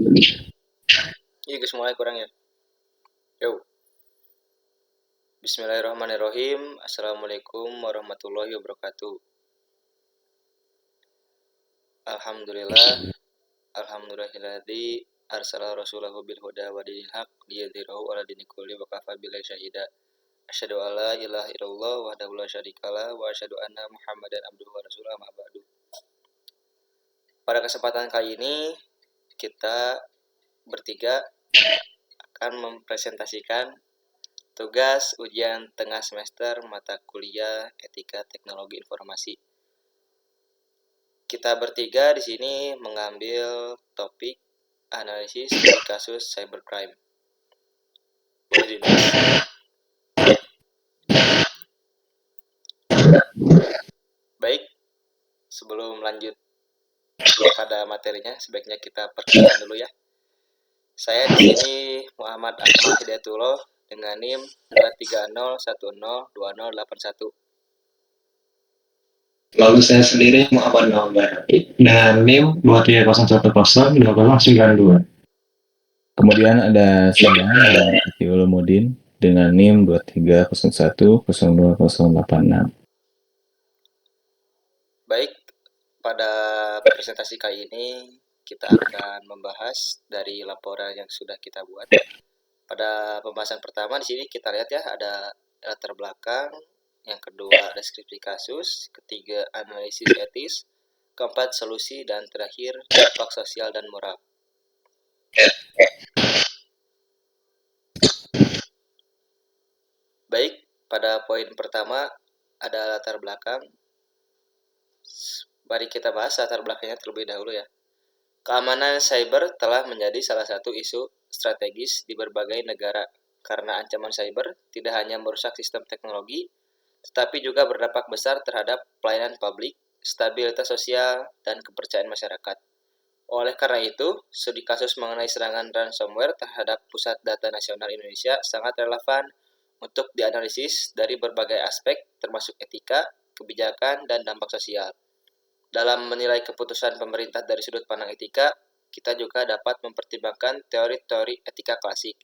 Iya guys, mulai kurang ya. Yo. Bismillahirrahmanirrahim. Assalamualaikum warahmatullahi wabarakatuh. Alhamdulillahilladzi arsala rasulahu bil huda wa dinil haq liyudhhirahu 'ala dini kulli wa kafa billahi syahida. Asyhadu an la ilaha illallah wahdahu la syarikalah wa asyhadu anna Muhammadan abduhu wa rasuluhu amma ba'du. Pada kesempatan kali ini kita bertiga akan mempresentasikan tugas ujian tengah semester mata kuliah Etika Teknologi Informasi. Kita bertiga di sini mengambil topik analisis kasus cybercrime. Boleh dinulis. Baik, sebelum lanjut pada materinya, sebaiknya kita perkenalan dulu ya. Saya di sini Muhammad Ahmad Hidayatullah dengan NIM 230102081. Lalu saya sendiri Muhammad Nawbar dengan NIM 230102092. Kemudian ada saya Atiul Mudin dengan NIM 230102086. Baik, pada presentasi kali ini kita akan membahas dari laporan yang sudah kita buat. Pada pembahasan pertama di sini kita lihat ya, ada latar belakang, yang kedua deskripsi kasus, ketiga analisis etis, keempat solusi, dan terakhir dampak sosial dan moral. Baik, pada poin pertama ada latar belakang. Mari kita bahas latar belakangnya terlebih dahulu ya. Keamanan cyber telah menjadi salah satu isu strategis di berbagai negara karena ancaman cyber tidak hanya merusak sistem teknologi, tetapi juga berdampak besar terhadap pelayanan publik, stabilitas sosial, dan kepercayaan masyarakat. Oleh karena itu, studi kasus mengenai serangan ransomware terhadap Pusat Data Nasional Indonesia sangat relevan untuk dianalisis dari berbagai aspek termasuk etika, kebijakan, dan dampak sosial. Dalam menilai keputusan pemerintah dari sudut pandang etika, kita juga dapat mempertimbangkan teori-teori etika klasik.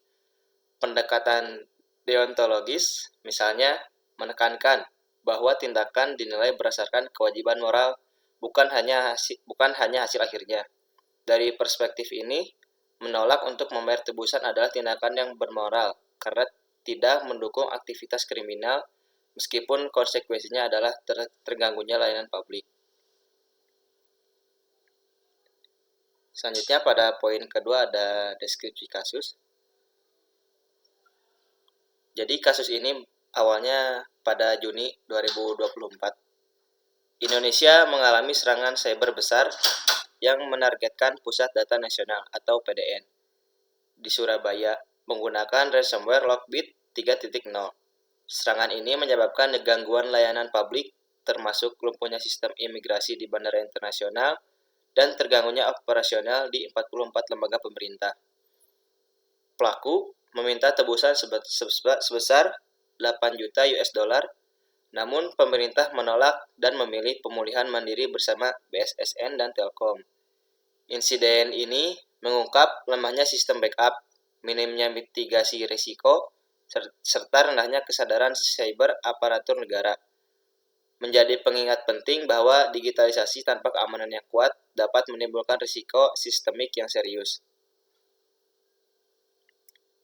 Pendekatan deontologis, misalnya, menekankan bahwa tindakan dinilai berdasarkan kewajiban moral, bukan hanya hasil akhirnya. Dari perspektif ini, menolak untuk membayar tebusan adalah tindakan yang bermoral, karena tidak mendukung aktivitas kriminal, meskipun konsekuensinya adalah terganggunya layanan publik. Selanjutnya pada poin kedua ada deskripsi kasus. Jadi kasus ini awalnya pada Juni 2024. Indonesia mengalami serangan cyber besar yang menargetkan Pusat Data Nasional atau PDN di Surabaya menggunakan ransomware Lockbit 3.0. Serangan ini menyebabkan gangguan layanan publik termasuk lumpuhnya sistem imigrasi di bandara internasional dan terganggunya operasional di 44 lembaga pemerintah. Pelaku meminta tebusan sebesar 8 juta US dollar, namun pemerintah menolak dan memilih pemulihan mandiri bersama BSSN dan Telkom. Insiden ini mengungkap lemahnya sistem backup, minimnya mitigasi risiko, serta rendahnya kesadaran cyber aparatur negara. Menjadi pengingat penting bahwa digitalisasi tanpa keamanan yang kuat dapat menimbulkan risiko sistemik yang serius.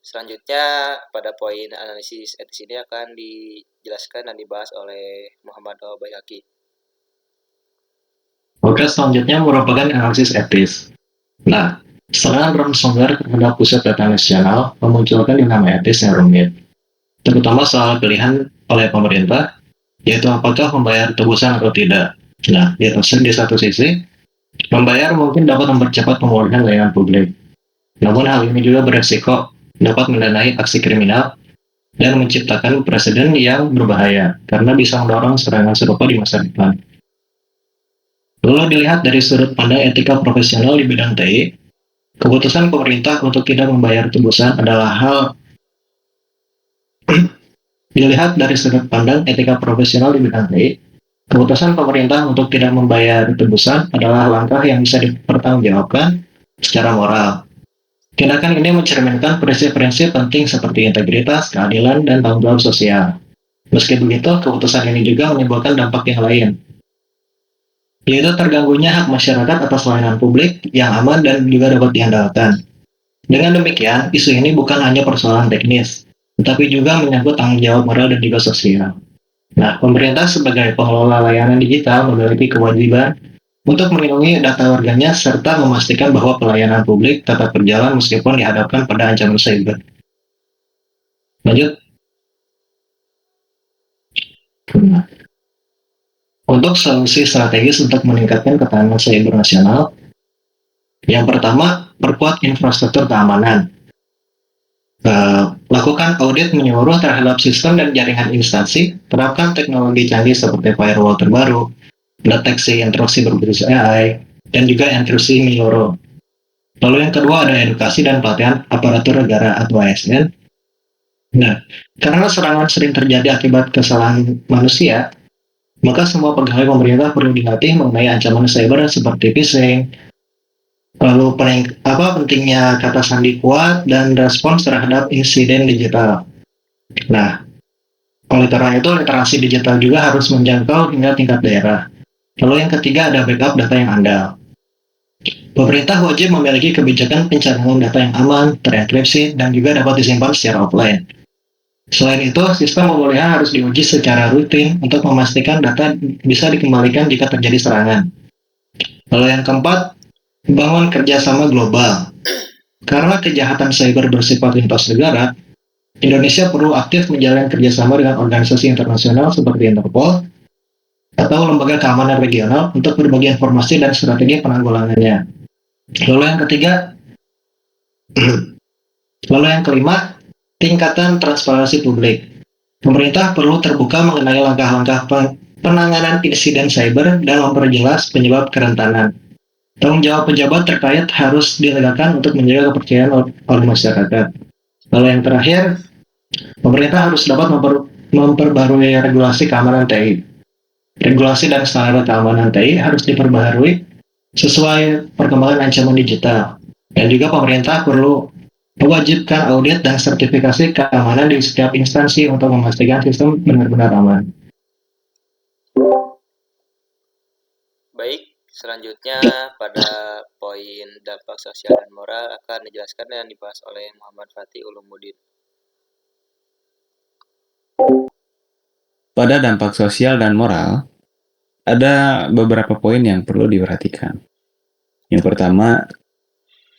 Selanjutnya, pada poin analisis etis ini akan dijelaskan dan dibahas oleh Muhammad Al-Bayhaqi. Oke, selanjutnya merupakan analisis etis. Nah, serangan ransomware terhadap Pusat Data Nasional memunculkan dilema etis yang rumit, terutama soal pilihan oleh pemerintah, yaitu apakah membayar tebusan atau tidak. Nah, di satu sisi, membayar mungkin dapat mempercepat pemulihan layanan publik. Namun hal ini juga beresiko dapat mendanai aksi kriminal dan menciptakan presiden yang berbahaya karena bisa mendorong serangan serupa di masa depan. Lalu dilihat dari sudut pandang etika profesional di bidang TI, keputusan pemerintah untuk tidak membayar tebusan adalah hal Dilihat dari sudut pandang etika profesional di bidang TI, keputusan pemerintah untuk tidak membayar tebusan adalah langkah yang bisa dipertanggungjawabkan secara moral, Tindakan ini mencerminkan prinsip-prinsip penting seperti integritas, keadilan, dan tanggung jawab sosial. Meski begitu, keputusan ini juga menimbulkan dampak yang lain, yaitu terganggunya hak masyarakat atas layanan publik yang aman dan juga dapat diandalkan. Dengan demikian, isu ini bukan hanya persoalan teknis, tetapi juga menyangkut tanggung jawab moral dan juga sosial. Nah, pemerintah sebagai pengelola layanan digital memiliki kewajiban untuk melindungi data warganya serta memastikan bahwa pelayanan publik tetap berjalan meskipun dihadapkan pada ancaman cyber. Lanjut. Untuk solusi strategis untuk meningkatkan ketahanan cyber nasional, yang pertama, perkuat infrastruktur keamanan. Lakukan audit menyeluruh terhadap sistem dan jaringan instansi, terapkan teknologi canggih seperti firewall terbaru, deteksi intrusi berbasis AI, dan juga intrusi menyeluruh. Lalu yang kedua ada edukasi dan pelatihan aparatur negara atau ASN. Nah, karena serangan sering terjadi akibat kesalahan manusia, maka semua pegawai pemerintah perlu dilatih mengenai ancaman cyber seperti phishing, lalu pentingnya kata sandi kuat dan respons terhadap insiden digital. Nah, oleh karena itu literasi digital juga harus menjangkau hingga tingkat daerah. Lalu yang ketiga ada backup data yang andal. Pemerintah wajib memiliki kebijakan pencadangan data yang aman, terenkripsi, dan juga dapat disimpan secara offline. Selain itu, sistem pemulihan harus diuji secara rutin untuk memastikan data bisa dikembalikan jika terjadi serangan. Lalu yang keempat, bangun kerjasama global. Karena kejahatan cyber bersifat lintas negara, Indonesia perlu aktif menjalin kerjasama dengan organisasi internasional seperti Interpol atau lembaga keamanan regional untuk berbagi informasi dan strategi penanggulangannya. Lalu yang kelima, tingkatan transparansi publik. Pemerintah perlu terbuka mengenai langkah-langkah penanganan insiden cyber dan memperjelas penyebab kerentanan. Tanggung jawab pejabat terkait harus ditegakkan untuk menjaga kepercayaan oleh masyarakat. Lalu yang terakhir, pemerintah harus dapat memperbarui regulasi keamanan TI. Regulasi dan standar keamanan TI harus diperbaharui sesuai perkembangan ancaman digital. Dan juga pemerintah perlu mewajibkan audit dan sertifikasi keamanan di setiap instansi untuk memastikan sistem benar-benar aman. Baik, selanjutnya pada poin dampak sosial dan moral akan dijelaskan dan dibahas oleh Muhammad Fatih Ulumuddin. Pada dampak sosial dan moral, ada beberapa poin yang perlu diperhatikan. Yang pertama,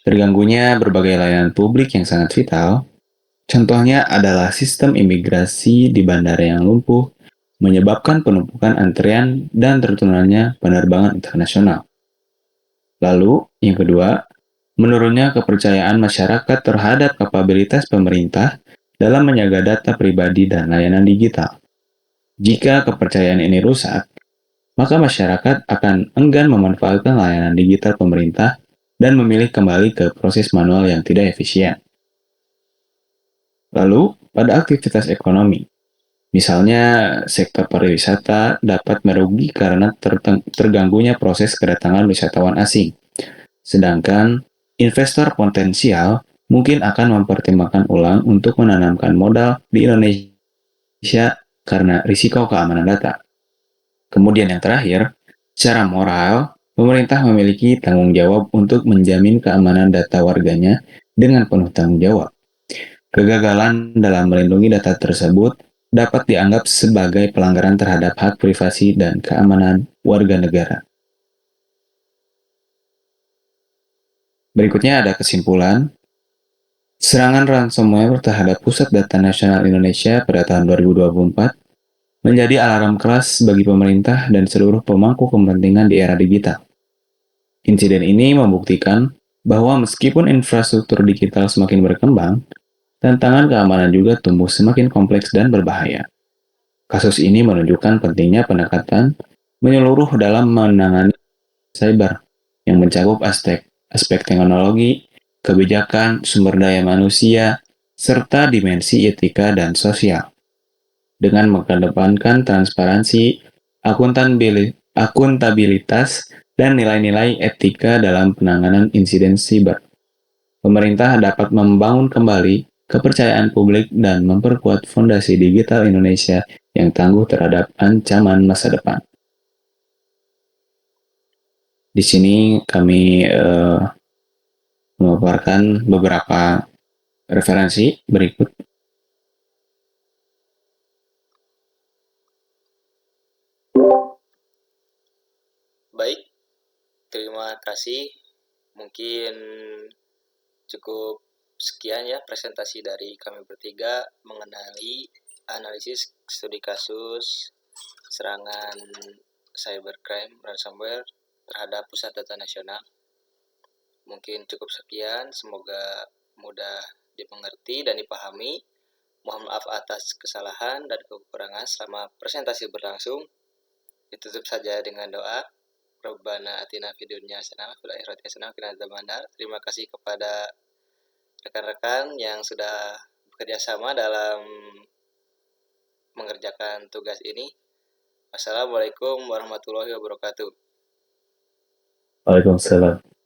terganggunya berbagai layanan publik yang sangat vital. Contohnya adalah sistem imigrasi di bandara yang lumpuh, menyebabkan penumpukan antrean dan tertundanya penerbangan internasional. Lalu, yang kedua, menurunnya kepercayaan masyarakat terhadap kapabilitas pemerintah dalam menjaga data pribadi dan layanan digital. Jika kepercayaan ini rusak, maka masyarakat akan enggan memanfaatkan layanan digital pemerintah dan memilih kembali ke proses manual yang tidak efisien. Lalu, pada aktivitas ekonomi, misalnya sektor pariwisata dapat merugi karena terganggunya proses kedatangan wisatawan asing, sedangkan investor potensial mungkin akan mempertimbangkan ulang untuk menanamkan modal di Indonesia karena risiko keamanan data. Kemudian yang terakhir, secara moral, pemerintah memiliki tanggung jawab untuk menjamin keamanan data warganya dengan penuh tanggung jawab. Kegagalan dalam melindungi data tersebut dapat dianggap sebagai pelanggaran terhadap hak privasi dan keamanan warga negara. Berikutnya ada kesimpulan. Serangan ransomware terhadap Pusat Data Nasional Indonesia pada tahun 2024 menjadi alarm keras bagi pemerintah dan seluruh pemangku kepentingan di era digital. Insiden ini membuktikan bahwa meskipun infrastruktur digital semakin berkembang, tantangan keamanan juga tumbuh semakin kompleks dan berbahaya. Kasus ini menunjukkan pentingnya pendekatan menyeluruh dalam menangani cyber yang mencakup aspek teknologi, kebijakan, sumber daya manusia, serta dimensi etika dan sosial. Dengan mengedepankan transparansi, akuntabilitas, dan nilai-nilai etika dalam penanganan insiden siber, pemerintah dapat membangun kembali kepercayaan publik dan memperkuat fondasi digital Indonesia yang tangguh terhadap ancaman masa depan. Di sini kami memaparkan beberapa referensi berikut. Baik, terima kasih. Mungkin cukup sekian ya presentasi dari kami bertiga mengenai analisis studi kasus serangan cybercrime ransomware terhadap Pusat Data Nasional. Mungkin cukup sekian, semoga mudah dimengerti dan dipahami. Mohon maaf atas kesalahan dan kekurangan selama presentasi berlangsung. Ditutup saja dengan doa. Rabbana atina fid dunya hasanah wa fil akhirati hasanah wa qina adzabannar. Terima kasih kepada rekan-rekan yang sudah bekerja sama dalam mengerjakan tugas ini. Wassalamualaikum warahmatullahi wabarakatuh. Waalaikumsalam.